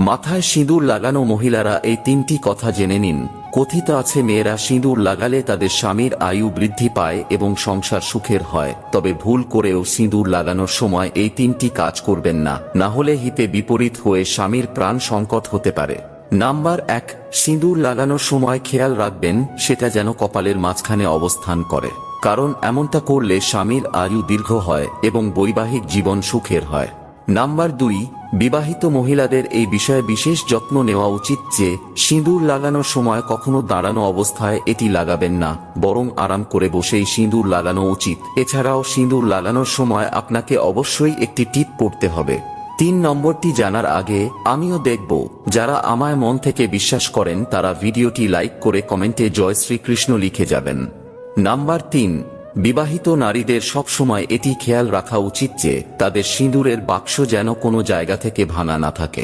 মাথায় সিঁদুর লাগানো মহিলারা এই তিনটি কথা জেনে নিন। কথিত আছে মেয়েরা সিঁদুর লাগালে তাদের স্বামীর আয়ু বৃদ্ধি পায় এবং সংসার সুখের হয়। তবে ভুল করেও সিঁদুর লাগানোর সময় এই তিনটি কাজ করবেন না, না হলে হিতে বিপরীত হয়ে স্বামীর প্রাণ সংকট হতে পারে। নাম্বার 1, সিঁদুর লাগানোর সময় খেয়াল রাখবেন সেটা যেন কপালের মাঝখানে অবস্থান করে, কারণ এমনটা করলে স্বামীর আয়ু দীর্ঘ হয় এবং বৈবাহিক জীবন সুখের হয়। নাম্বার 2, বিবাহিত মহিলাদের এই বিষয়ে বিশেষ যত্ন নেওয়া উচিত যে সিঁদুর লাগানোর সময় কখনো দাঁড়ানো অবস্থায় এটি লাগাবেন না, বরং আরাম করে বসেই সিঁদুর লাগানো উচিত। এছাড়াও সিঁদুর লাগানোর সময় আপনাকে অবশ্যই একটি টিপ পড়তে হবে। 3 নম্বরটি জানার আগে আমিও দেখব যারা আমায় মন থেকে বিশ্বাস করেন তারা ভিডিওটি লাইক করে কমেন্টে জয় শ্রীকৃষ্ণ লিখে যাবেন। নাম্বার 3, বিবাহিত নারীদের সব সময় এটি খেয়াল রাখা উচিত যে তাদের সিঁদুরের বাক্স যেন কোনো জায়গা থেকে ভাঙা না থাকে।